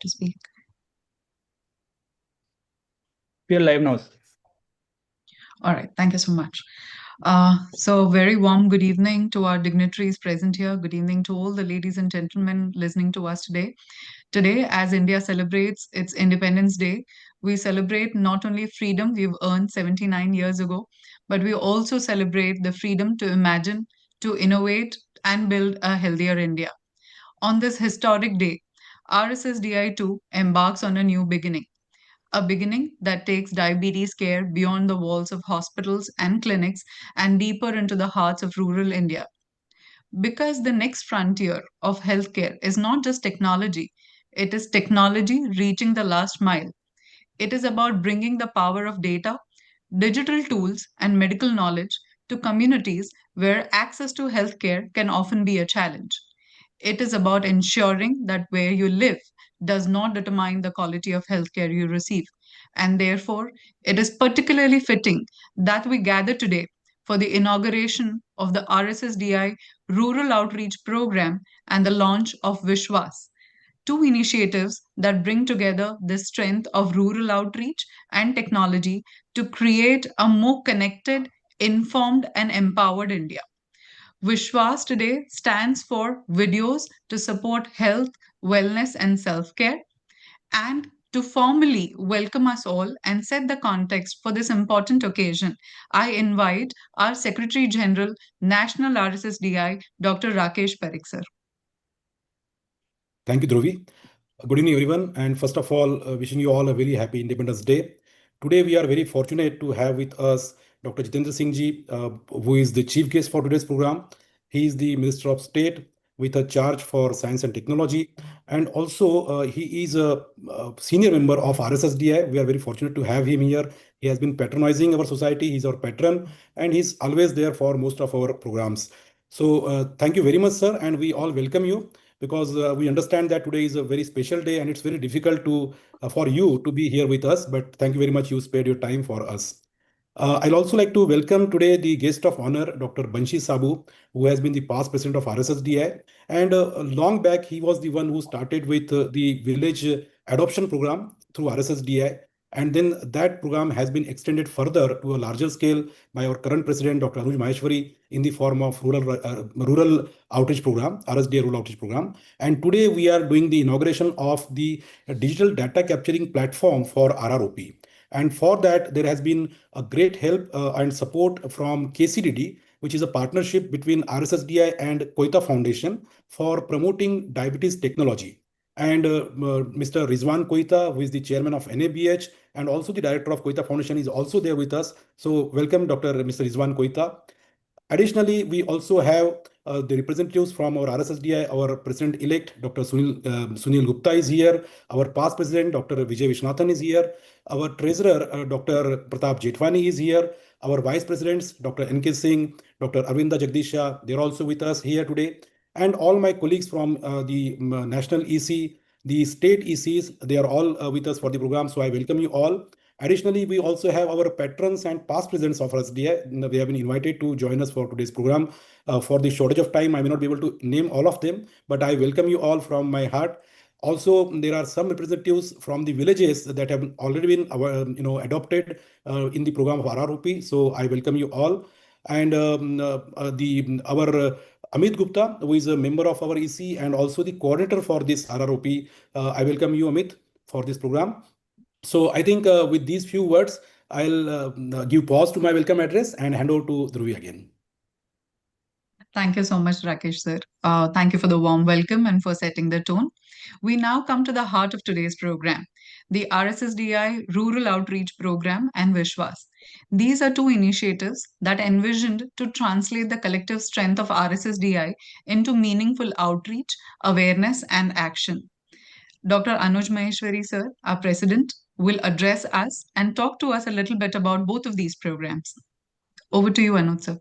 to speak? We are live now. All right, thank you so much. So, very warm good evening to our dignitaries present here. Good evening to all the ladies and gentlemen listening to us today. Today, as India celebrates its Independence Day, we celebrate not only freedom we've earned 79 years ago, but we also celebrate the freedom to imagine, to innovate, and build a healthier India. On this historic day, RSSDI 2 embarks on a new beginning, a beginning that takes diabetes care beyond the walls of hospitals and clinics and deeper into the hearts of rural India. Because the next frontier of healthcare is not just technology, it is technology reaching the last mile. It is about bringing the power of data, digital tools, and medical knowledge to communities where access to healthcare can often be a challenge. It is about ensuring that where you live does not determine the quality of healthcare you receive. And therefore, it is particularly fitting that we gather today for the inauguration of the RSSDI Rural Outreach Program and the launch of Vishwas, two initiatives that bring together the strength of rural outreach and technology to create a more connected, informed, and empowered India. Vishwas today stands for Videos to Support Health, Wellness, and Self Care. And to formally welcome us all and set the context for this important occasion, I invite our Secretary General, National RSSDI, Dr. Rakesh Parekh, sir. Thank you, Dhruvi. Good evening, everyone. And first of all, wishing you all a very happy Independence Day. Today, we are very fortunate to have with us Dr. Jitendra Singh ji, who is the chief guest for today's program. He is the Minister of State with a charge for science and technology. And also, he is a senior member of RSSDI. We are very fortunate to have him here. He has been patronizing our society. He's our patron, and he's always there for most of our programs. So thank you very much, sir. And we all welcome you, because we understand that today is a very special day and it's very difficult to for you to be here with us. But thank you very much. You spared your time for us. I'll also like to welcome today the guest of honor, Dr. Banshi Sabu, who has been the past president of RSSDI. And long back, he was the one who started with the village adoption program through RSSDI. And then that program has been extended further to a larger scale by our current president, Dr. Anuj Maheshwari, in the form of rural outreach program, RSDI rural outreach program. And today we are doing the inauguration of the digital data capturing platform for RROP. And for that, there has been a great help and support from KCDD, which is a partnership between RSSDI and Koita Foundation for promoting diabetes technology. And Mr. Rizwan Koita, who is the chairman of NABH and also the director of Koita Foundation, is also there with us. So welcome, Mr. Rizwan Koita. Additionally, we also have the representatives from our RSSDI. Our president-elect, Dr. Sunil Gupta is here. Our past president, Dr. Vijay Vishnathan is here. Our treasurer, Dr. Pratap Jethwani is here. Our vice presidents, Dr. N.K. Singh, Dr. Arvinda Jagdisha, they're also with us here today. And all my colleagues from the national EC, the state ECs, they are all with us for the program. So I welcome you all. Additionally, we also have our patrons and past presidents of RSSDI. They have been invited to join us for today's program. For the shortage of time, I may not be able to name all of them, but I welcome you all from my heart. Also, there are some representatives from the villages that have already been adopted in the program of RROP. So I welcome you all. And our Amit Gupta, who is a member of our EC and also the coordinator for this RROP. I welcome you, Amit, for this program. So I think with these few words, I'll give pause to my welcome address and hand over to Dhruvi again. Thank you so much, Rakesh sir. Thank you for the warm welcome and for setting the tone. We now come to the heart of today's program, the RSSDI Rural Outreach Program and Vishwas. These are two initiatives that envisioned to translate the collective strength of RSSDI into meaningful outreach, awareness, and action. Dr. Anuj Maheshwari sir, our president, will address us and talk to us a little bit about both of these programs. Over to you, Anuj sir.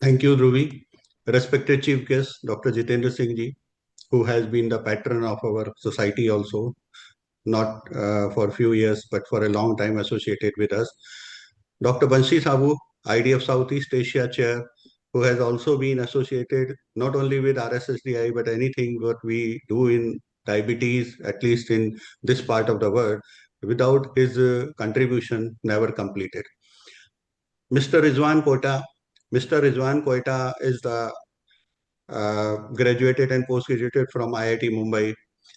Thank you, Dhruvi. Respected Chief Guest, Dr. Jitendra Singh ji, who has been the patron of our society also, not for a few years, but for a long time associated with us. Dr. Banshi Sabu, IDF Southeast Asia Chair, who has also been associated not only with RSSDI, but anything what we do in diabetes, at least in this part of the world, without his contribution never completed. Mr. Rizwan Kota. Mr. Rizwan Kota is the graduated and post-graduated from IIT Mumbai,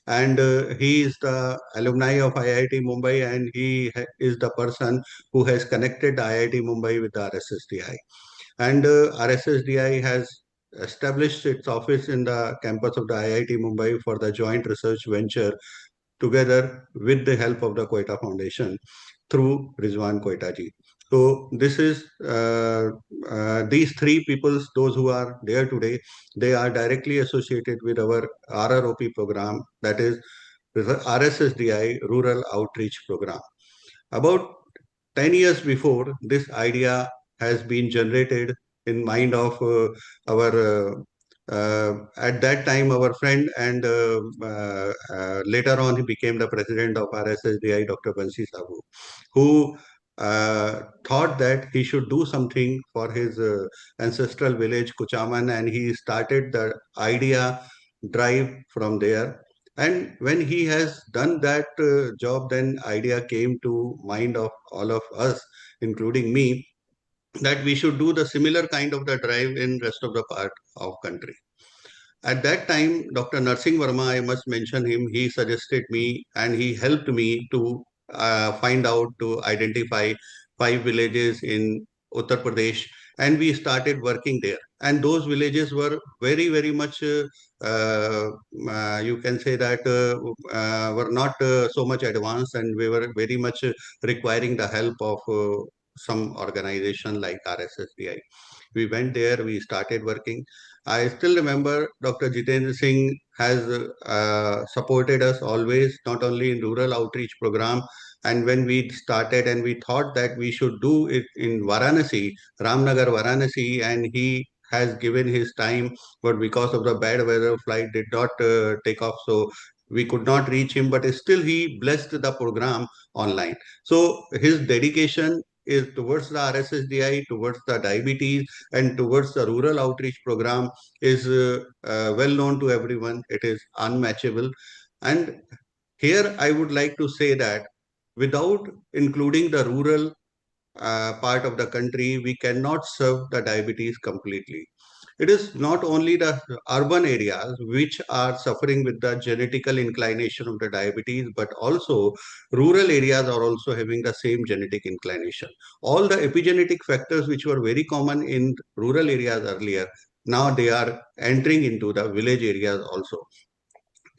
and he is the alumni of IIT Mumbai, and he is the person who has connected IIT Mumbai with the RSSDI. And RSSDI has established its office in the campus of the IIT Mumbai for the joint research venture together with the help of the Quetta Foundation through Rizwan Quetta ji. So this is these three peoples, those who are there today, they are directly associated with our RROP program, that is RSSDI Rural Outreach Program. About 10 years before, this idea has been generated in mind of our at that time our friend and later on he became the president of RSSDI, Dr. Bansi Sabu, who thought that he should do something for his ancestral village Kuchaman, and he started the idea drive from there. And when he has done that job, then idea came to mind of all of us, including me, that we should do the similar kind of the drive in rest of the part of country. At that time, Dr. Narsingh Verma, I must mention him, he suggested me and he helped me to find out, to identify 5 villages in Uttar Pradesh, and we started working there. And those villages were very, very much, you can say that, were not so much advanced, and we were very much requiring the help of some organization like RSSDI. We went there, we started working. I still remember Dr. Jitendra Singh has supported us always, not only in rural outreach program. And when we started and we thought that we should do it in Varanasi, Ramnagar, Varanasi, and he has given his time, but because of the bad weather, flight did not take off. So we could not reach him, but still he blessed the program online. So his dedication is towards the RSSDI, towards the diabetes, and towards the rural outreach program is well known to everyone. It is unmatchable. And here I would like to say that without including the rural part of the country, we cannot serve the diabetes completely. It is not only the urban areas which are suffering with the genetical inclination of the diabetes, but also rural areas are also having the same genetic inclination. All the epigenetic factors which were very common in rural areas earlier, now they are entering into the village areas also.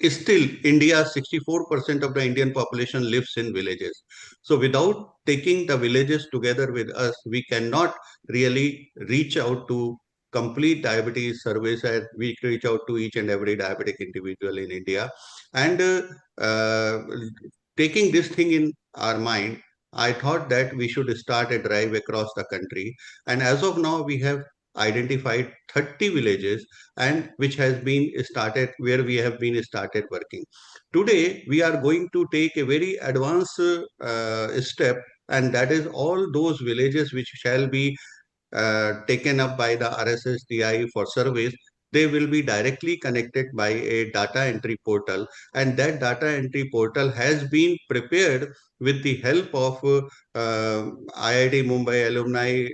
Still, India, 64% of the Indian population lives in villages. So without taking the villages together with us, we cannot really reach out to complete diabetes service, and we reach out to each and every diabetic individual in India. And taking this thing in our mind, I thought that we should start a drive across the country. And as of now, we have identified 30 villages and which has been started, where we have been started working. Today, we are going to take a very advanced step, and that is all those villages which shall be taken up by the RSSDI for service. They will be directly connected by a data entry portal, and that data entry portal has been prepared with the help of IIT Mumbai alumni,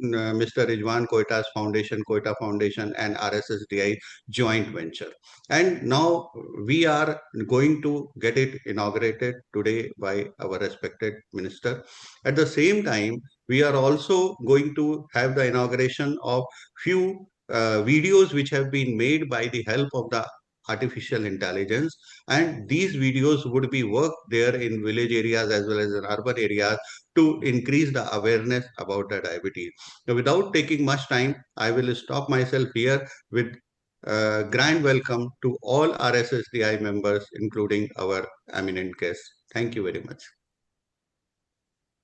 Mr. Rizwan Koita's foundation, Koita Foundation, and RSSDI joint venture. And now we are going to get it inaugurated today by our respected minister. At the same time, we are also going to have the inauguration of few videos which have been made by the help of the artificial intelligence, and these videos would be worked there in village areas as well as in urban areas to increase the awareness about the diabetes. Now, without taking much time, I will stop myself here with grand welcome to all RSSDI members, including our eminent guests. Thank you very much.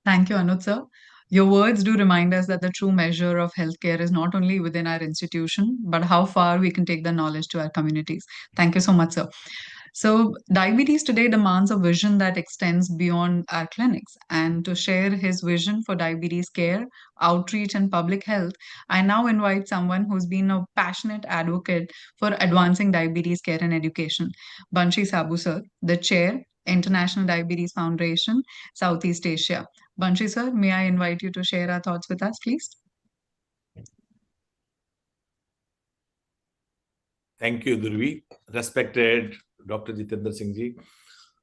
Thank you, Anuj sir. Your words do remind us that the true measure of healthcare is not only within our institution, but how far we can take the knowledge to our communities. Thank you so much, sir. So, diabetes today demands a vision that extends beyond our clinics. And to share his vision for diabetes care, outreach, and public health, I now invite someone who's been a passionate advocate for advancing diabetes care and education. Banshi Sabu sir, the chair, International Diabetes Foundation, Southeast Asia. Banshi sir, may I invite you to share our thoughts with us, please? Thank you, Durvi. Respected Dr. Jitendra Singh ji,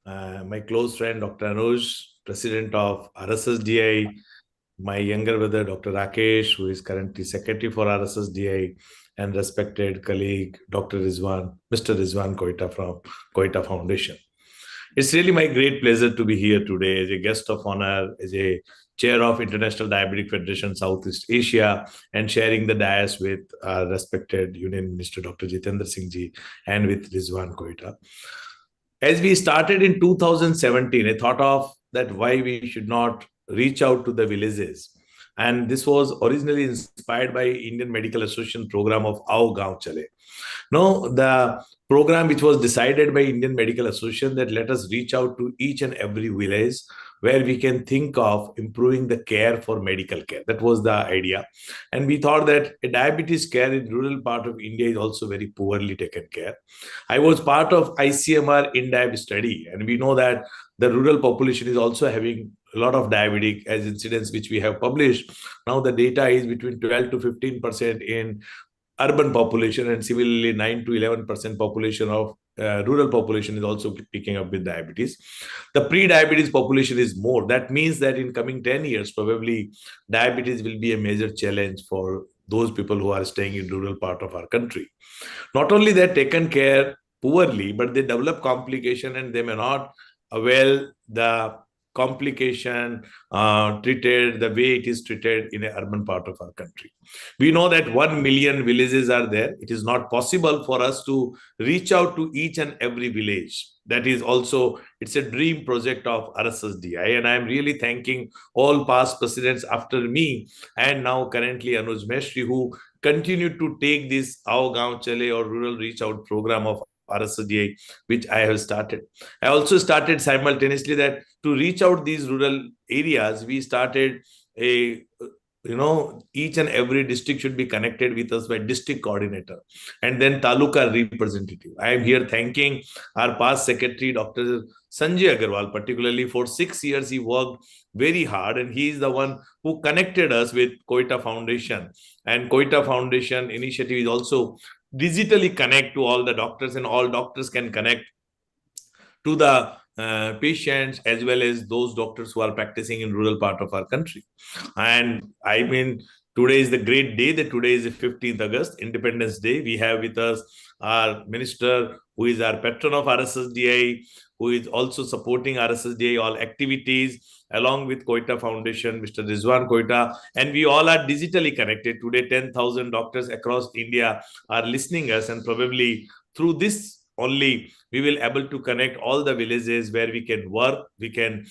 my close friend Dr. Anuj, President of RSSDI, my younger brother Dr. Rakesh, who is currently Secretary for RSSDI, and respected colleague Dr. Rizwan, Mr. Rizwan Koita from Koita Foundation. It's really my great pleasure to be here today as a guest of honor, as a chair of International Diabetic Federation Southeast Asia, and sharing the dais with our respected Union Minister Dr. Jitendra Singh ji and with Rizwan Koita. As we started in 2017, I thought of that why we should not reach out to the villages. And this was originally inspired by Indian Medical Association program of Aao Gaon Chale. No, the program which was decided by Indian Medical Association that let us reach out to each and every village where we can think of improving the care for medical care. That was the idea. And we thought that a diabetes care in rural part of India is also very poorly taken care. I was part of ICMR InDiab study, and we know that the rural population is also having a lot of diabetic as incidents which we have published. Now the data is between 12 to 15% in urban population, and similarly 9 to 11% population of rural population is also picking up with diabetes. The pre-diabetes population is more. That means that in coming 10 years, probably diabetes will be a major challenge for those people who are staying in rural part of our country. Not only they're taken care poorly, but they develop complication and they may not avail the complication treated the way it is treated in an urban part of our country. We know that 1 million villages are there. It is not possible for us to reach out to each and every village. That is also, it's a dream project of RSSDI. And I'm really thanking all past presidents after me and now currently Anuj Meshri, who continue to take this Aao Gaon Chale or Rural Reach Out program of RSSDI, which I have started. I also started simultaneously that to reach out these rural areas, we started each and every district should be connected with us by district coordinator and then taluka representative. I am here thanking our past secretary, Dr. Sanjay Agarwal, particularly for 6 years. He worked very hard and he is the one who connected us with Koita Foundation. And Koita Foundation initiative is also digitally connect to all the doctors, and all doctors can connect to the patients as well as those doctors who are practicing in rural part of our country. And I mean, today is the great day. That today is the 15th August, Independence Day. We have with us our minister, who is our patron of RSSDI, who is also supporting RSSDI all activities, along with Koita Foundation, Mr. Rizwan Koita, and we all are digitally connected. Today, 10,000 doctors across India are listening us, and probably through this only we will able to connect all the villages where we can work, we can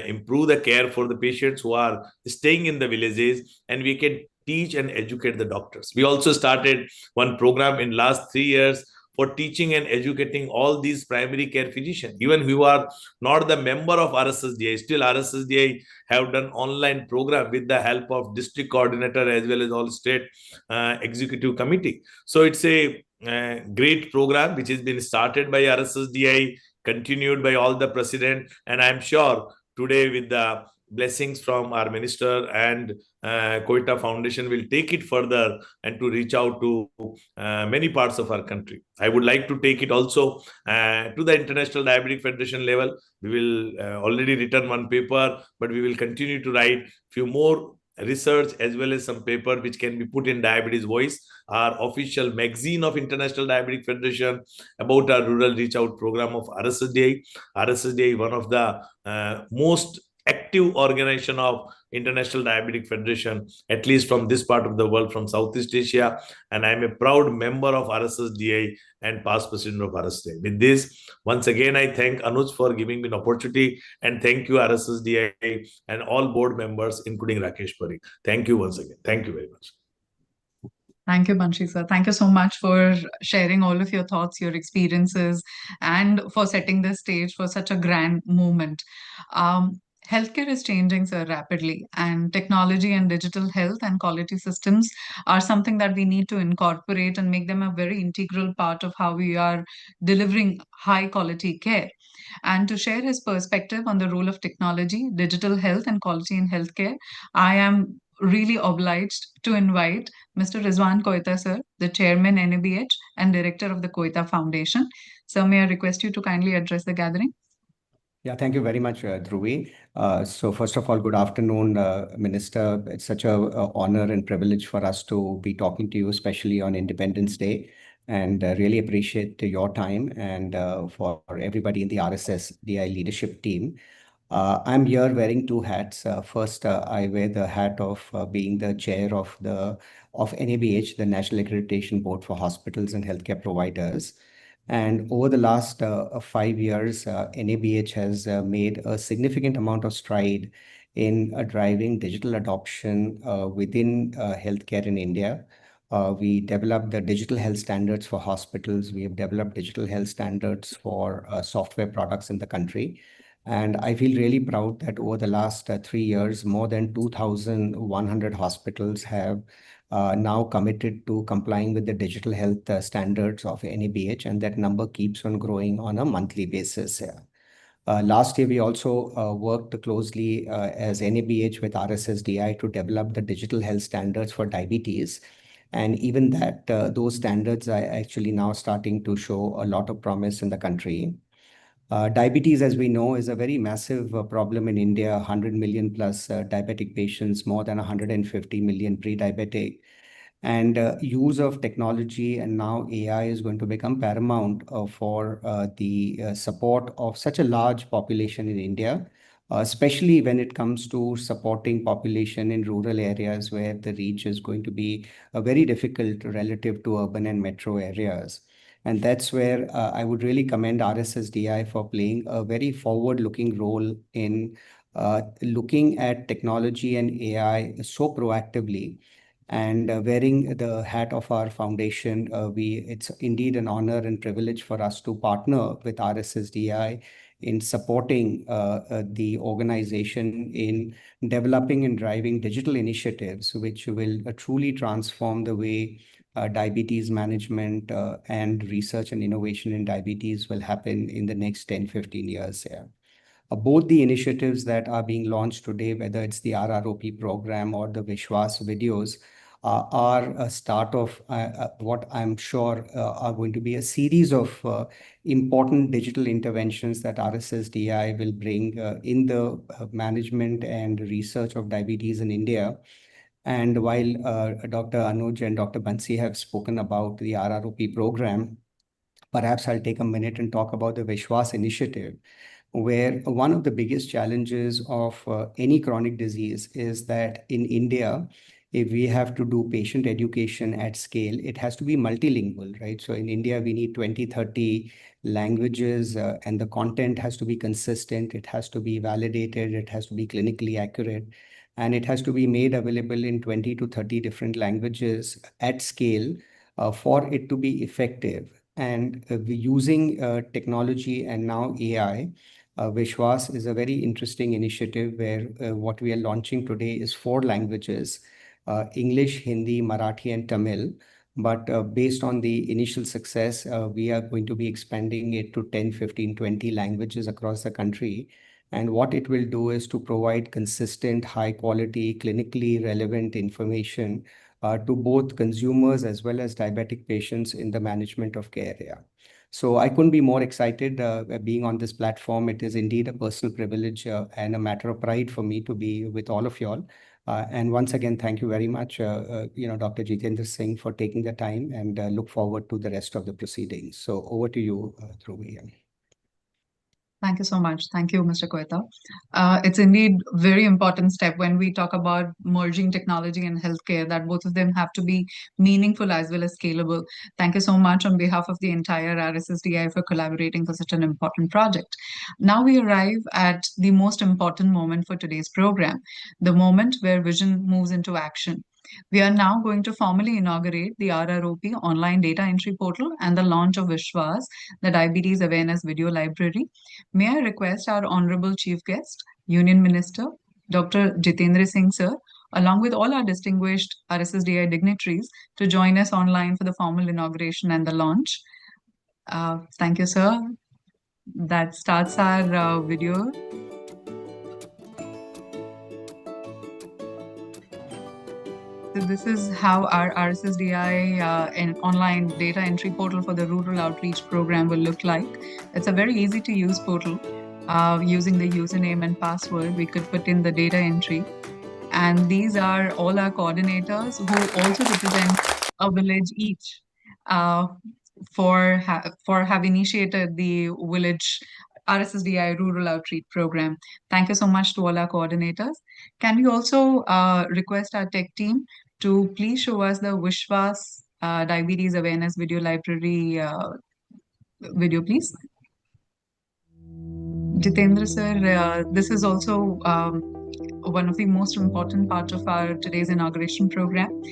improve the care for the patients who are staying in the villages, and we can teach and educate the doctors. We also started one program in last 3 years for teaching and educating all these primary care physicians, even who are not the member of RSSDI. Still, RSSDI have done online program with the help of district coordinator as well as all state executive committee. So it's a great program which has been started by RSSDI, continued by all the president, and I'm sure today with the blessings from our minister and Koita Foundation will take it further and to reach out to many parts of our country. I would like to take it also to the International Diabetic Federation level. We will already written one paper, but we will continue to write few more research as well as some paper which can be put in Diabetes Voice, our official magazine of International Diabetic Federation, about our rural reach out program of RSSDI. RSSDI, one of the most active organization of International Diabetic Federation, at least from this part of the world, from Southeast Asia, and I'm a proud member of RSSDI and past president of RSSDI. With this, once again, I thank Anuj for giving me an opportunity, and thank you RSSDI and all board members, including Rakesh Parikh. Thank you once again. Thank you very much. Thank you, Banshi sir. Thank you so much for sharing all of your thoughts, your experiences, and for setting the stage for such a grand moment. Healthcare is changing so rapidly, and technology and digital health and quality systems are something that we need to incorporate and make them a very integral part of how we are delivering high quality care. And to share his perspective on the role of technology, digital health, and quality in healthcare, I am really obliged to invite Mr. Rizwan Koita, sir, the chairman, NABH, and director of the Koita Foundation. Sir, may I request you to kindly address the gathering? Yeah, thank you very much, Dhruvi. So first of all, good afternoon, Minister. It's such a honor and privilege for us to be talking to you, especially on Independence Day, and really appreciate your time and for everybody in the RSSDI leadership team. I'm here wearing two hats. First, I wear the hat of being the chair of NABH, the National Accreditation Board for Hospitals and Healthcare Providers. And over the last 5 years, NABH has made a significant amount of stride in driving digital adoption within healthcare in India. We developed the digital health standards for hospitals. We have developed digital health standards for software products in the country. And I feel really proud that over the last 3 years, more than 2,100 hospitals have now committed to complying with the digital health standards of NABH, and that number keeps on growing on a monthly basis. Last year, we also worked closely as NABH with RSSDI to develop the digital health standards for diabetes. And even that, those standards are actually now starting to show a lot of promise in the country. Diabetes, as we know, is a very massive problem in India. 100 million plus diabetic patients, more than 150 million pre-diabetic. And use of technology and now AI is going to become paramount for the support of such a large population in India, especially when it comes to supporting population in rural areas where the reach is going to be very difficult relative to urban and metro areas. And that's where I would really commend RSSDI for playing a very forward-looking role in looking at technology and AI so proactively. And wearing the hat of our foundation, it's indeed an honor and privilege for us to partner with RSSDI in supporting the organization in developing and driving digital initiatives, which will truly transform the way diabetes management and research and innovation in diabetes will happen in the next 10, 15 years. Both the initiatives that are being launched today, whether it's the RROP program or the Vishwas videos, are a start of what I'm sure are going to be a series of important digital interventions that RSSDI will bring in the management and research of diabetes in India. And while Dr. Anuj and Dr. Bansi have spoken about the RROP program, perhaps I'll take a minute and talk about the Vishwas initiative, where one of the biggest challenges of any chronic disease is that in India, if we have to do patient education at scale, it has to be multilingual, right? So in India, we need 20, 30 languages, and the content has to be consistent. It has to be validated. It has to be clinically accurate. And it has to be made available in 20 to 30 different languages at scale for it to be effective. And using technology and now AI, Vishwas is a very interesting initiative where what we are launching today is 4 languages, English, Hindi, Marathi, and Tamil. But based on the initial success, we are going to be expanding it to 10, 15, 20 languages across the country. And what it will do is to provide consistent, high quality, clinically relevant information to both consumers as well as diabetic patients in the management of care area. So I couldn't be more excited being on this platform. It is indeed a personal privilege and a matter of pride for me to be with all of y'all. And once again, thank you very much, Dr. Jitendra Singh, for taking the time, and look forward to the rest of the proceedings. So over to you, Dhruvi. Thank you so much. Thank you, Mr. Koita. It's indeed a very important step when we talk about merging technology and healthcare, that both of them have to be meaningful as well as scalable. Thank you so much on behalf of the entire RSSDI for collaborating for such an important project. Now we arrive at the most important moment for today's program, the moment where vision moves into action. We are now going to formally inaugurate the RROP online data entry portal and the launch of Vishwas, the Diabetes Awareness Video Library. May I request our Honorable Chief Guest, Union Minister, Dr. Jitendra Singh Sir, along with all our distinguished RSSDI dignitaries, to join us online for the formal inauguration and the launch. Thank you, sir. That starts our video. So this is how our RSSDI and online data entry portal for the rural outreach program will look like. It's a very easy to use portal. Using the username and password, we could put in the data entry. And these are all our coordinators who also represent a village each for have initiated the village RSSDI Rural Outreach Program. Thank you so much to all our coordinators. Can we also request our tech team to please show us the Vishwas Diabetes Awareness Video Library video, please? Jitendra sir, this is also one of the most important parts of our today's inauguration program.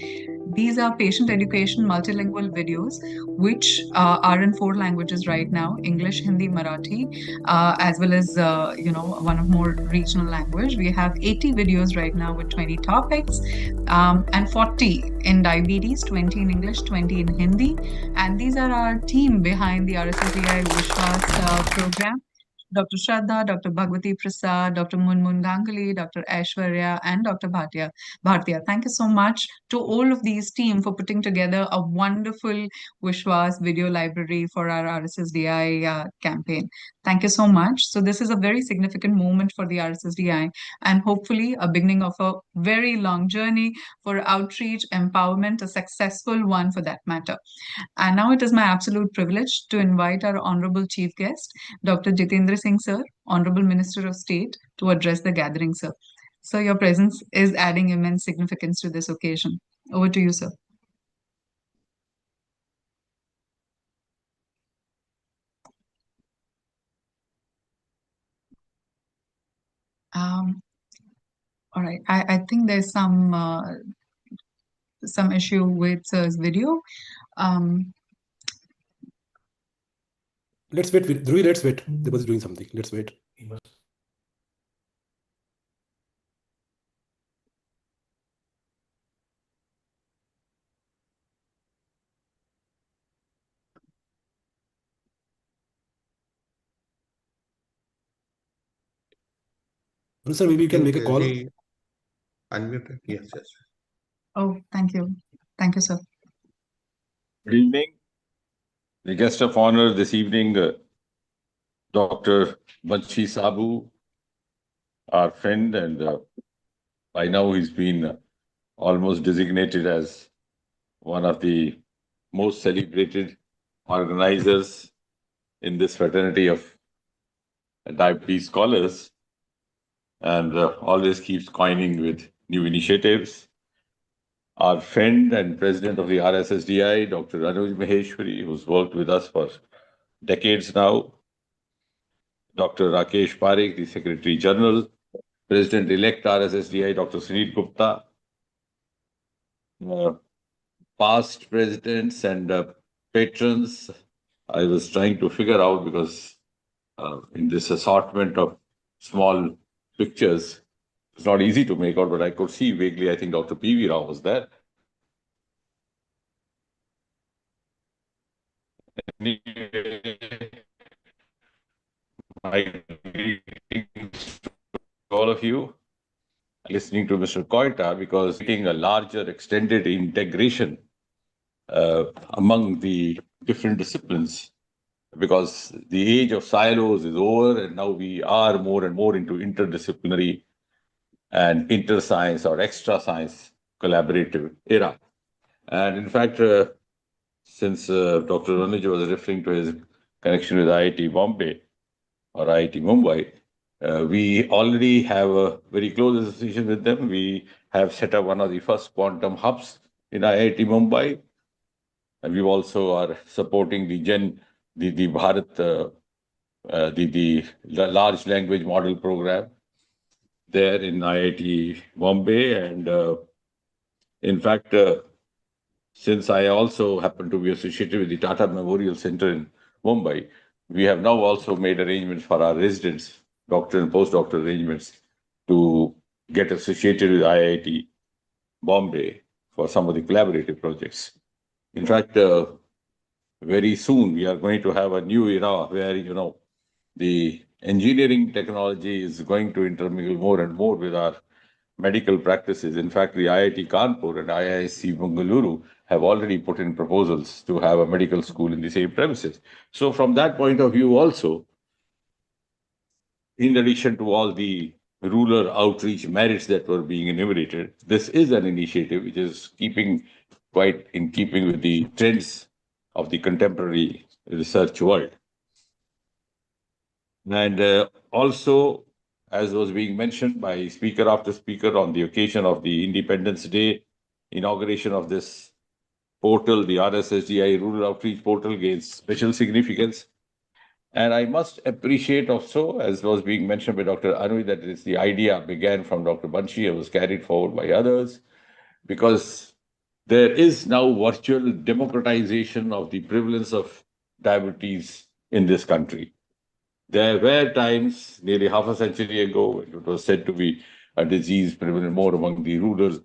These are patient education multilingual videos, which are in 4 languages right now: English, Hindi, Marathi, as well as one of more regional language. We have 80 videos right now with 20 topics, and 40 in diabetes, 20 in English, 20 in Hindi, and these are our team behind the RSSDI Vishwas program. Dr. Shraddha, Dr. Bhagwati Prasad, Dr. Munmun Ganguly, Dr. Aishwarya, and Dr. Bhartia. Thank you so much to all of these team for putting together a wonderful Vishwas video library for our RSSDI campaign. Thank you so much. So this is a very significant moment for the RSSDI and hopefully a beginning of a very long journey for outreach, empowerment, a successful one for that matter. And now it is my absolute privilege to invite our Honorable Chief Guest, Dr. Jitendra Singh Sir, Honorable Minister of State, to address the gathering, sir. So your presence is adding immense significance to this occasion. Over to you, sir. All right, I think there's some issue with sir's video. Let's wait. Dhruvi, let's wait. They was doing something. Let's wait. Sir, maybe you can make a call. Unmuted. Yes, yes. Oh, thank you. Thank you, sir. Good evening. The guest of honor this evening, Dr. Banshi Sabu, our friend, and by now he's been almost designated as one of the most celebrated organizers in this fraternity of diabetes scholars, and always keeps coining with new initiatives. Our friend and president of the RSSDI, Dr. Anuj Maheshwari, who's worked with us for decades now. Dr. Rakesh Parekh, the Secretary General. President-elect RSSDI, Dr. Sunit Gupta. Past presidents and patrons. I was trying to figure out, because in this assortment of small pictures, it's not easy to make out, but I could see vaguely. I think Dr. P.V. Rao was there. My greetings to all of you listening to Mr. Koita, because getting a larger extended integration among the different disciplines, because the age of silos is over, and now we are more and more into interdisciplinary and inter-science or extra science collaborative era. And in fact, since Dr. Anuj was referring to his connection with IIT Bombay or IIT Mumbai, we already have a very close association with them. We have set up one of the first quantum hubs in IIT Mumbai. And we also are supporting the Bharat, the large language model program there in IIT Bombay. And In fact, since I also happen to be associated with the Tata Memorial Center in Mumbai, we have now also made arrangements for our residents, doctor and postdoctoral arrangements, to get associated with IIT Bombay for some of the collaborative projects. In fact, very soon we are going to have a new era where, the engineering technology is going to intermingle more and more with our medical practices. In fact, the IIT Kanpur and IISc Bengaluru have already put in proposals to have a medical school in the same premises. So from that point of view also, in addition to all the rural outreach merits that were being enumerated, this is an initiative which is quite in keeping with the trends of the contemporary research world. And also, as was being mentioned by speaker after speaker on the occasion of the Independence Day inauguration of this portal, the RSSDI Rural Outreach Portal gains special significance. And I must appreciate also, as was being mentioned by Dr. Anui, that the idea began from Dr. Banshi and was carried forward by others, because there is now virtual democratization of the prevalence of diabetes in this country. There were times nearly half a century ago when it was said to be a disease prevalent more among the rural,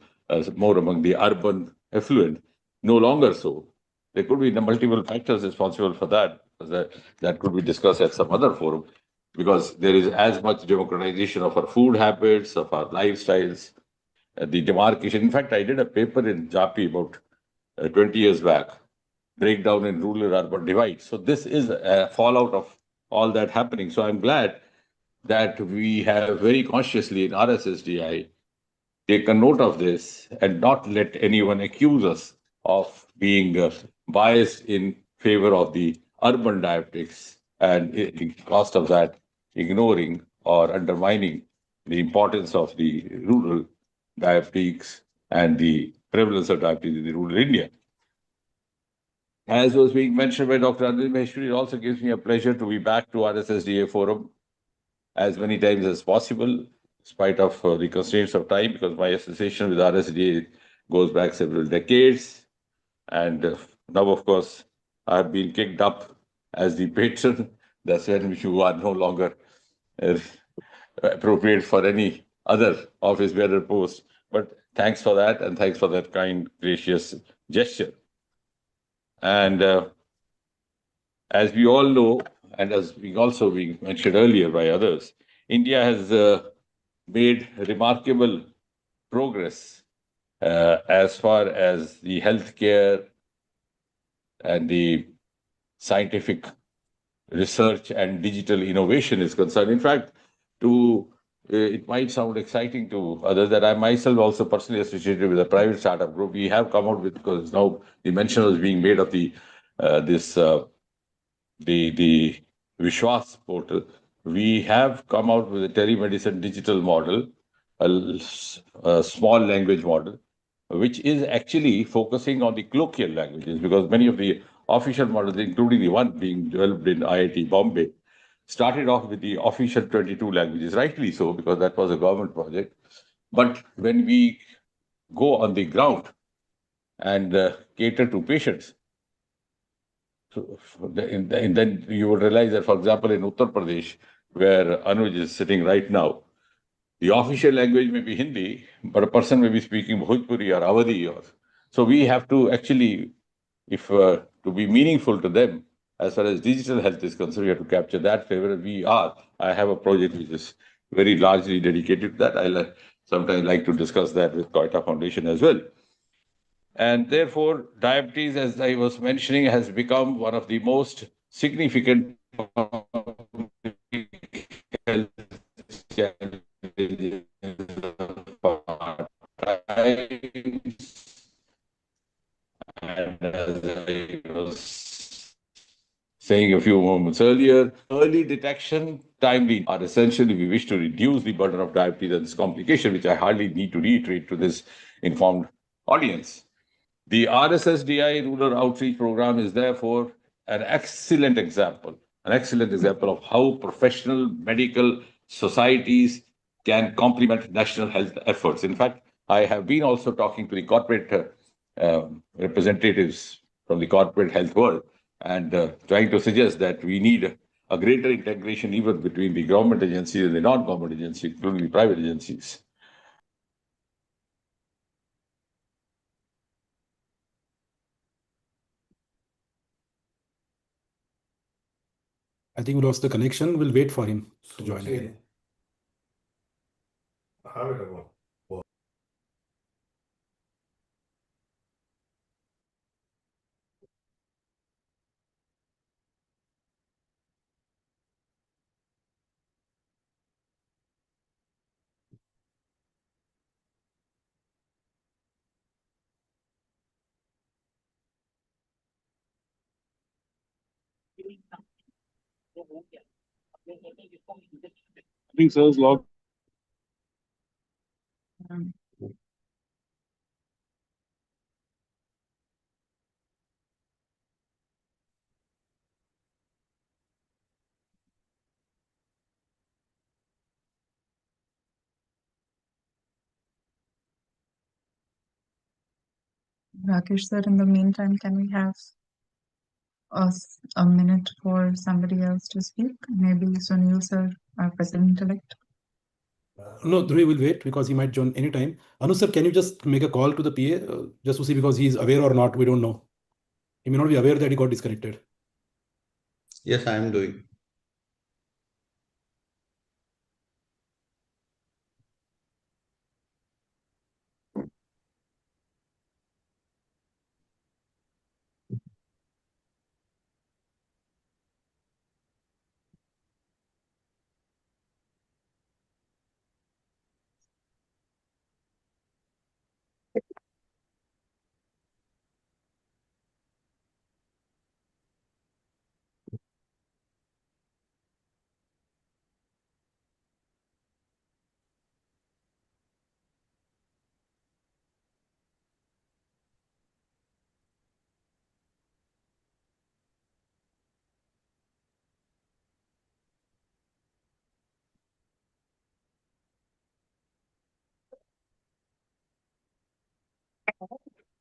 more among the urban affluent. No longer so. There could be the multiple factors responsible for that. That could be discussed at some other forum, because there is as much democratization of our food habits, of our lifestyles, the demarcation. In fact, I did a paper in JAPI about 20 years back, breakdown in rural urban divide. So this is a fallout of all that happening. So I'm glad that we have very consciously in RSSDI taken note of this and not let anyone accuse us of being biased in favor of the urban diabetics, and the cost of that ignoring or undermining the importance of the rural diabetics and the prevalence of diabetes in the rural India. As was being mentioned by Dr. Anil Maheshwari, it also gives me a pleasure to be back to RSSDA Forum as many times as possible, in spite of the constraints of time, because my association with RSSDA goes back several decades. And now, of course, I've been kicked up as the patron. That's when you are no longer appropriate for any other office bearer post. But thanks for that, and thanks for that kind, gracious gesture. And as we all know, and as we also being mentioned earlier by others, India has made remarkable progress as far as the healthcare and the scientific research and digital innovation is concerned. In fact, it might sound exciting to others that I myself also personally associated with a private startup group. We have come out with, because now the mention was being made of the Vishwas portal. We have come out with a telemedicine digital model, a small language model, which is actually focusing on the colloquial languages, because many of the official models, including the one being developed in IIT Bombay, started off with the official 22 languages, rightly so, because that was a government project. But when we go on the ground and cater to patients, and then you would realize that, for example, in Uttar Pradesh, where Anuj is sitting right now, the official language may be Hindi, but a person may be speaking Bhojpuri or Awadhi. So we have to actually, if to be meaningful to them, as far as digital health is concerned, we have to capture that flavor. I have a project which is very largely dedicated to that. I'll sometimes like to discuss that with Koita Foundation as well. And therefore, diabetes, as I was mentioning, has become one of the most significant health challenges of our times. And as I was saying a few moments earlier, early detection, timely are essential if we wish to reduce the burden of diabetes and this complication, which I hardly need to reiterate to this informed audience. The RSSDI Rural Outreach Program is therefore an excellent example of how professional medical societies can complement national health efforts. In fact, I have been also talking to the corporate representatives from the corporate health world and trying to suggest that we need a greater integration even between the government agencies and the non-government agencies, including the private agencies. I think we lost the connection. We'll wait for him to join again. I think sir's log. Rakesh sir, in the meantime, can we have a minute for somebody else to speak? Maybe Sunil sir, our president-elect. No, Dhruvi will wait because he might join anytime. Anu sir, can you just make a call to the PA just to see because he's aware or not? We don't know. He may not be aware that he got disconnected. Yes, I am doing.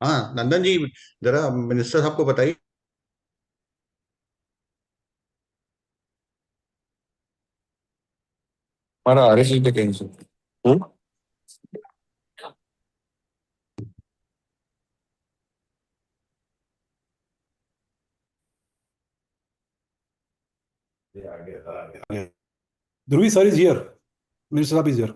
हाँ नंदन जी, जरा minister साहब को बताइए। हमारा RSSDI cancel. Dhruvi sir is here. Minister Saab is here.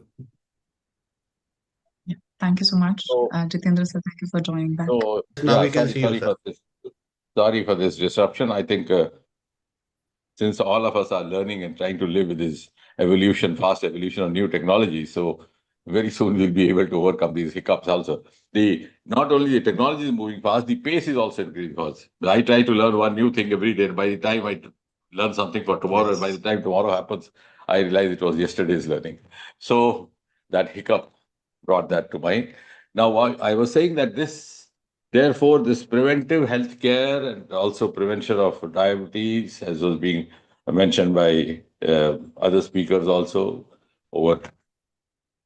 Yeah. Thank you so much. Jitendra sir, thank you for joining back. So, Now yeah, we can see you, sorry sir. for this. Sorry for this disruption. I think since all of us are learning and trying to live with this evolution, fast evolution of new technology, so very soon we'll be able to overcome these hiccups also. Not only the technology is moving fast, the pace is also increasing fast. I try to learn one new thing every day, and by the time I learn something for tomorrow, and by the time tomorrow happens, I realize it was yesterday's learning. So that hiccup brought that to mind. Now, I was saying that therefore, this preventive healthcare and also prevention of diabetes, as was being mentioned by other speakers also, over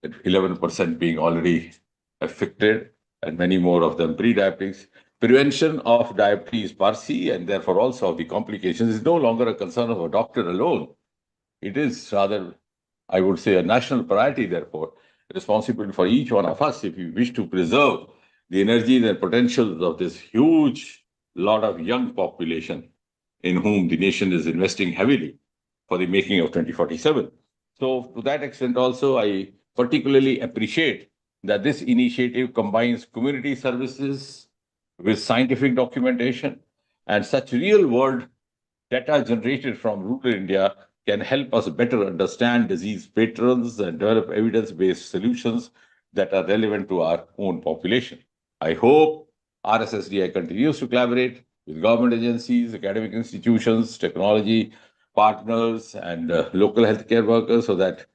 11% being already affected, and many more of them pre-diabetics. Prevention of diabetes per se, and therefore also of the complications, is no longer a concern of a doctor alone. It is rather, I would say, a national priority, therefore, responsible for each one of us if we wish to preserve the energies and potentials of this huge lot of young population in whom the nation is investing heavily for the making of 2047. So to that extent also, I particularly appreciate that this initiative combines community services with scientific documentation, and such real-world data generated from rural India can help us better understand disease patterns and develop evidence-based solutions that are relevant to our own population. I hope RSSDI continues to collaborate with government agencies, academic institutions, technology partners, and local healthcare workers so that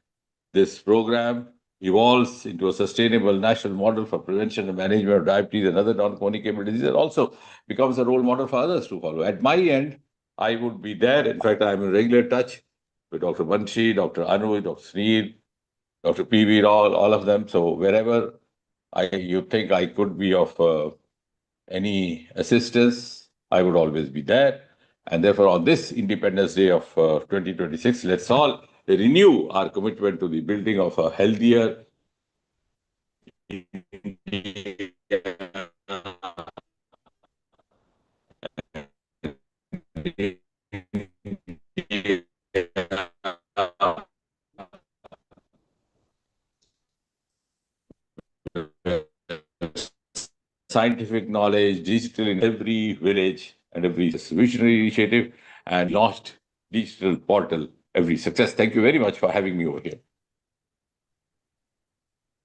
this program evolves into a sustainable national model for prevention and management of diabetes and other non-communicable diseases, and also becomes a role model for others to follow. At my end, I would be there. In fact, I'm in regular touch with Dr. Banshi, Dr. Anu, Dr. Sneed, Dr. PV, all of them. So wherever you think I could be of any assistance, I would always be there. And therefore, on this Independence Day of 2026, let's all renew our commitment to the building of a healthier scientific knowledge, digital in every village and every visionary initiative, and launched digital portal every success. Thank you very much for having me over here.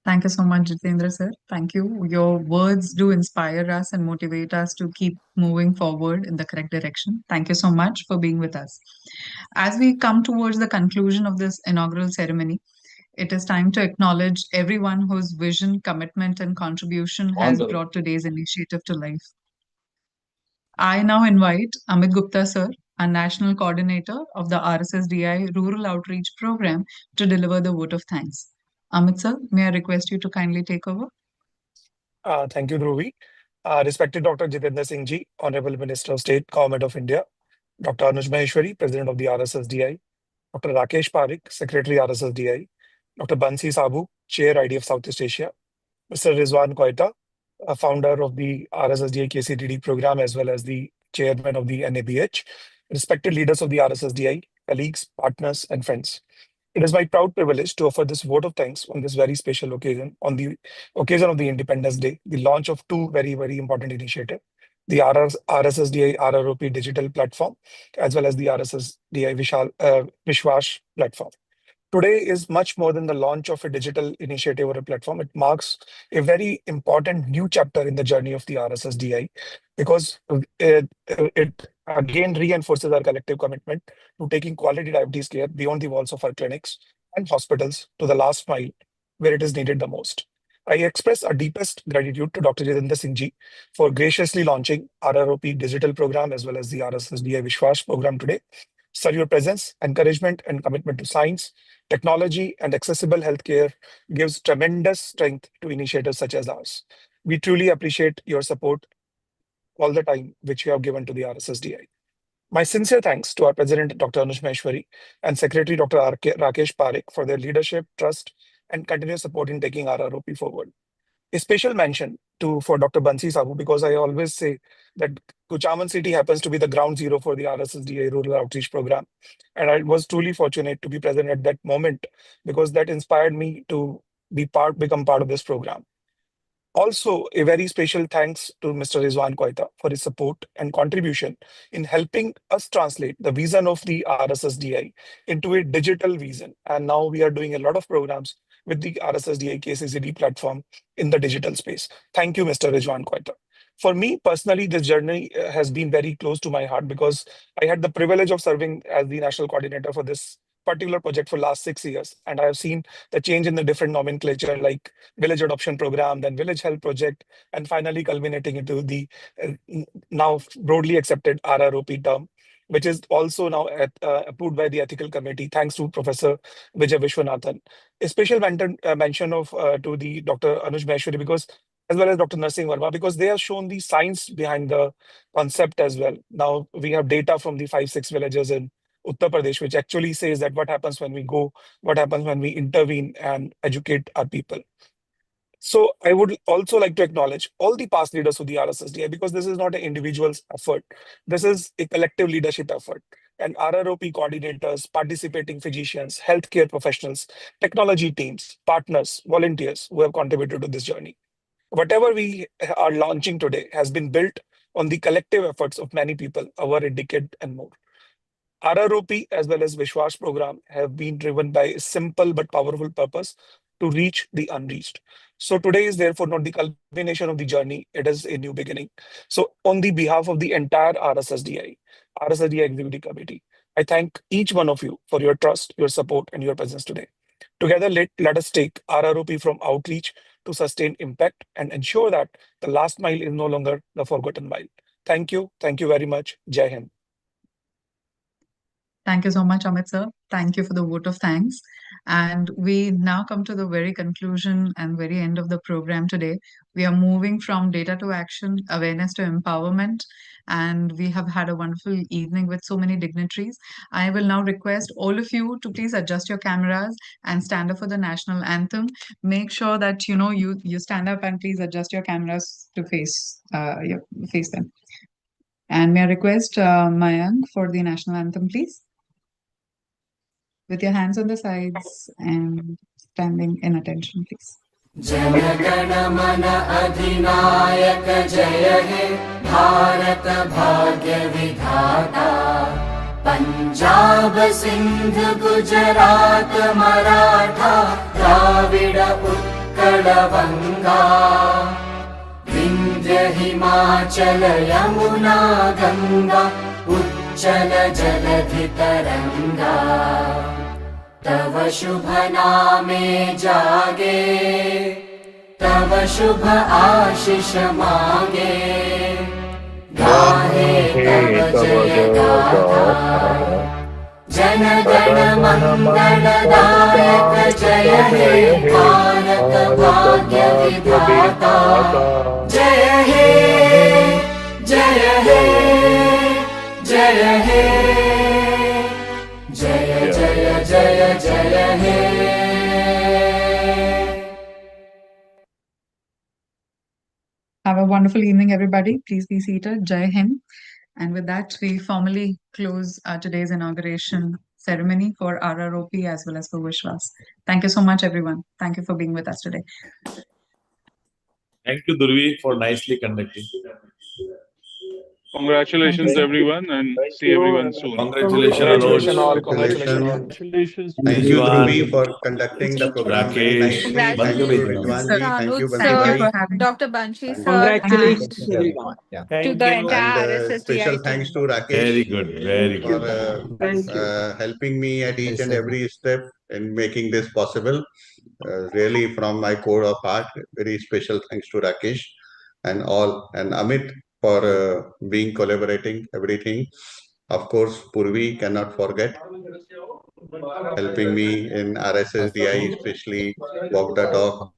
Thank you so much, Jitendra sir. Thank you. Your words do inspire us and motivate us to keep moving forward in the correct direction. Thank you so much for being with us. As we come towards the conclusion of this inaugural ceremony, it is time to acknowledge everyone whose vision, commitment, and contribution has brought today's initiative to life. I now invite Amit Gupta sir, a national coordinator of the RSSDI Rural Outreach Program, to deliver the vote of thanks. Amit sir, may I request you to kindly take over? Thank you, Dhruvi. Respected Dr. Jitendra Singh Ji, Honorable Minister of State, Government of India, Dr. Anuj Maheshwari, President of the RSSDI, Dr. Rakesh Parekh, Secretary RSSDI, Dr. Bansi Sabu, Chair IDF Southeast Asia, Mr. Rizwan Koita, founder of the RSSDI KCTD program, as well as the chairman of the NABH, respected leaders of the RSSDI, colleagues, partners, and friends. It is my proud privilege to offer this vote of thanks on this very special occasion, on the occasion of the Independence Day, the launch of two very, very important initiatives, the RSSDI RROP digital platform, as well as the RSSDI Vishwas platform. Today is much more than the launch of a digital initiative or a platform. It marks a very important new chapter in the journey of the RSSDI because it again reinforces our collective commitment to taking quality diabetes care beyond the walls of our clinics and hospitals to the last mile where it is needed the most. I express our deepest gratitude to Dr. Jitendra Singh Ji for graciously launching RROP digital program as well as the RSSDI Vishwas program today. Sir, your presence, encouragement, and commitment to science, technology, and accessible healthcare gives tremendous strength to initiatives such as ours. We truly appreciate your support all the time, which you have given to the RSSDI. My sincere thanks to our President, Dr. Anuj Maheshwari, and Secretary, Dr. Rakesh Parekh, for their leadership, trust, and continuous support in taking RROP forward. A special mention for Dr. Bansi Sabu, because I always say that Kuchaman City happens to be the ground zero for the RSSDI Rural Outreach Program. And I was truly fortunate to be present at that moment because that inspired me to become part of this program. Also, a very special thanks to Mr. Rizwan Koita for his support and contribution in helping us translate the vision of the RSSDI into a digital vision. And now we are doing a lot of programs with the RSSDI KCCD platform in the digital space. Thank you, Mr. Rizwan Koita. For me personally, this journey has been very close to my heart because I had the privilege of serving as the national coordinator for this particular project for last 6 years. And I have seen the change in the different nomenclature like village adoption program, then village health project, and finally culminating into the now broadly accepted RROP term, which is also now approved by the ethical committee, thanks to Professor Vijay Vishwanathan. A special mention to the Dr. Anuj Maheshwari because as well as Dr. Narsingh Verma, because they have shown the science behind the concept as well. Now we have data from the 5-6 villages in Uttar Pradesh, which actually says that what happens when we go, what happens when we intervene and educate our people. So I would also like to acknowledge all the past leaders of the RSSDI because this is not an individual's effort. This is a collective leadership effort. And RROP coordinators, participating physicians, healthcare professionals, technology teams, partners, volunteers who have contributed to this journey. Whatever we are launching today has been built on the collective efforts of many people over a decade and more. RROP as well as Vishwas program have been driven by a simple but powerful purpose to reach the unreached. So today is therefore not the culmination of the journey, it is a new beginning. So on the behalf of the entire RSSDI Executive Committee, I thank each one of you for your trust, your support, and your presence today. Together, let us take RROP from outreach to sustain impact and ensure that the last mile is no longer the forgotten mile. Thank you very much. Jai Hind. Thank you so much, Amit sir. Thank you for the vote of thanks. And we now come to the very conclusion and very end of the program today. We are moving from data to action, awareness to empowerment, and we have had a wonderful evening with so many dignitaries. I will now request all of you to please adjust your cameras and stand up for the national anthem. Make sure that you stand up and please adjust your cameras to face them. And may I request Mayank for the national anthem, please? With your hands on the sides and standing in attention, please. जनगण मन अधिनायक जय हे भारत भाग्य विधाता पंजाब सिंध गुजरात मराठा द्राविड उत्कल बंगा विंध्य हिमाचल यमुना गंगा उच्चल जलधि तरंगा तव शुभ नामे जागे तव शुभ आशीष मांगे गाहे तव जय गाथा जन गण मंगल दायक जय हे भारत भाग्य विधाता जय हे जय हे जय हे जय जय जय जय हे Have a wonderful evening, everybody. Please be seated. Jai Hind. And with that, we formally close today's inauguration ceremony for RROP as well as for Vishwas. Thank you so much, everyone. Thank you for being with us today. Thank you, Durvi, for nicely conducting. Congratulations, everyone, and see everyone soon. Congratulations, Congratulations all. Anuj. Congratulations all. Congratulations. Thank you, Rizwan. Dhruvi, for conducting the program very Rakesh. nicely. Thank you, Congratulations. Ridwan ji. Thank you, Bansi Thank you bhai. for having Dr. Banshi sir, Congratulations, and everyone. to Thank the you. entire And RSSDI special team. thanks to Rakesh Very good, very for good. Thank you. helping me at each and every step in making this possible. Really, from my core of heart, very special thanks to Rakesh and all, and Amit for being collaborating everything. Of course, Purvi cannot forget helping me in RSSDI, especially Walk the Talk,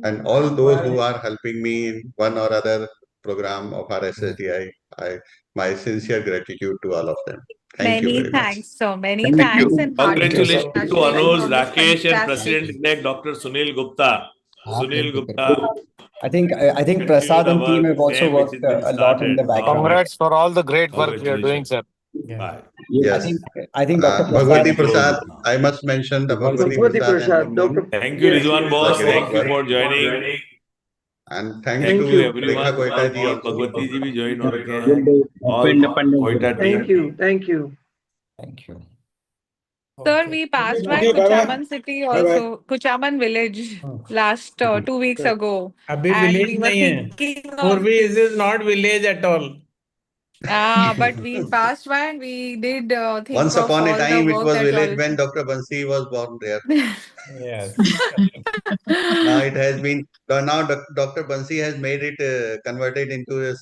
and all those who are helping me in one or other program of RSSDI. My sincere gratitude to all of them. Thank you Many very much. thanks, sir. Many Thank thanks you. and hearty Congratulations to Anuj, congratulations on this Rakesh, and fantastic. President-elect Dr. Sunil Gupta. Sunil Gupta, I think Prasad and team have also same which worked has been a lot in the started. background. Congrats for all the great work we are doing, Congratulations. sir. Bye. Yes. I think Dr. Bhagwati Prasad. Prasad, I must mention the Bhagwati Bhagwati Prasad and Prasad, Munmun. Dr. Thank you, Yes, Rizwan yes. boss. The great Thank you work. for joining. And thanks Thank to you. everyone. Rekha Koita ji और also. Bhagwati जी भी join हो रखे हैं. All Koita Thank team. you. Thank you. Thank you. Sir, we passed by Okay, bye-bye. Kuchaman city also, Kuchaman village last 2 weeks ago. अभी And village we were नहीं है. thinking of Purvi this. is not village at all. But we passed by and we did think Once of upon a all the time, it work was that village y'all. when Dr. Bansi was born there. Yes. Now it has been, now Dr. Bansi has made it converted into a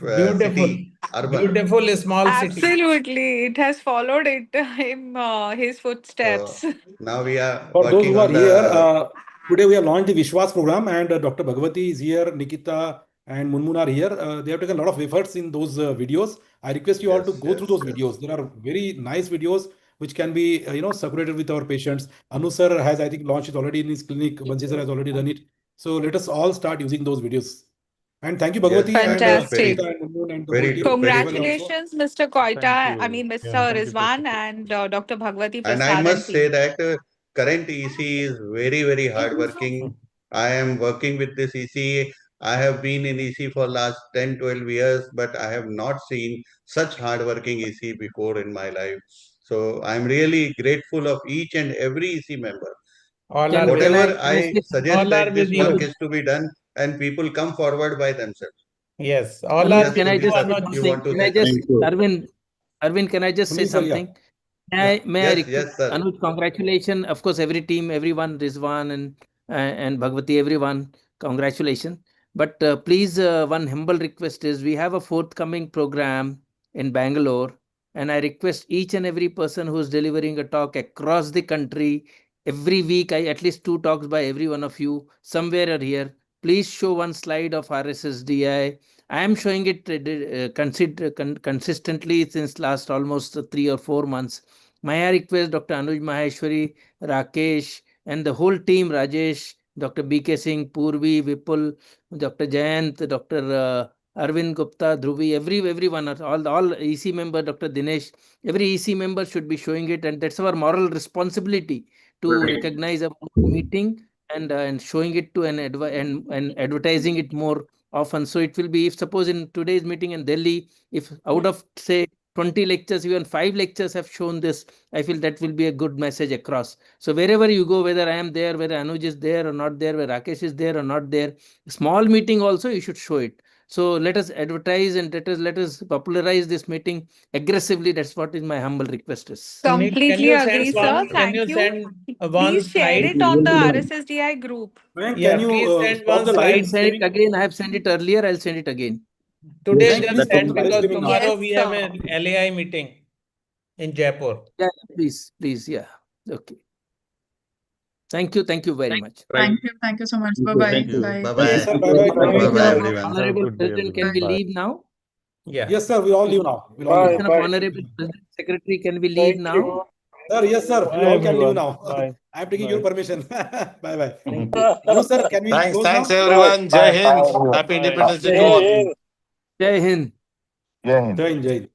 Beautiful. city, urban. Beautiful small city. Absolutely. It has followed him his footsteps. Now we are For those working who are on here, the. today we have launched the Vishwas program, and Dr. Bhagwati is here, Nikita and Munmun are here. They have taken a lot of efforts in those videos. I request you all to go through those videos. There are very nice videos which can be circulated with our patients. Anu sir has, I think, launched it already in his clinic. Bansi sir has already done it. So let us all start using those videos. And thank you, Bhagwati, and Fantastic. Nikita and Munmun and the Very whole team. true, very true. Congratulations, Mr. Koita. Thank you. I mean, Mr. Yeah, thank you, Rizwan and Dr. Bhagwati And Prasad I and must say team. that current EC is very, very hardworking. I am working with this EC. I have been in EC for last 10, 12 years, but I have not seen such hardworking EC before in my life. So I'm really grateful of each and every EC member. All are Whatever I suggest all are that this with you. work is to be done, and people come forward by themselves. Yes, all Yes, are with Sunil you. sir, Anuj. you want to Can I say just, something? Arvind, can I just say Sunil sir, yeah. something? May I Yes, request, yes, sir. Anuj, congratulations. Of course, every team, everyone, Rizwan and Bhagwati, everyone, congratulations. But please, one humble request is we have a forthcoming program in Bangalore, And I request each and every person who's delivering a talk across the country, every week, at least 2 talks by every one of you, somewhere or here, please show one slide of RSSDI. I am showing it consistently since last almost 3 or 4 months. May I request Dr. Anuj Maheshwari, Rakesh, and the whole team, Rajesh, Dr. BK Singh, Purvi, Vipul, Dr. Jayant, Dr. Arvind Gupta, Dhruvi, everyone, all EC member, Dr. Dinesh, every EC member should be showing it, and that's our moral responsibility to recognize a meeting and showing it to and advertising it more often. So it will be, if suppose in today's meeting in Delhi, if out of say 20 lectures, even 5 lectures have shown this, I feel that will be a good message across. So wherever you go, whether I am there, whether Anuj is there or not there, whether Rakesh is there or not there, small meeting also you should show it. So let us advertise and let us popularize this meeting aggressively. That's what is my humble request is. Completely agree, sir. Can you Thank you. send one Please share slide? it on the RSSDI group. Mayank, Yeah, can you please send stop one the I live will slide. send it streaming? again. I have sent it earlier. I'll send it again. Today Mayank, just please stop send the live because streaming now. tomorrow Yes, we have sir. an LAI meeting in Jaipur. Yeah, please. Yeah. Okay. Thank you very much. Thank you so much. Bye-bye. Thank you. Bye. Bye-bye. Yes, sir. Bye-bye. Thank you. Bye-bye, everyone. Honorable President, can we leave now? Yeah. Yes, sir. We all leave now. We'll all leave. Honorable President, Secretary, can we leave now? Sir, yes, sir. We all can leave now. I'm taking your permission. Bye-bye. Anu, sir, can we close Thanks now? everyone. Jai Hind. Happy Independence Day to all. Jai Hind. Jai Hind. Jai Hind.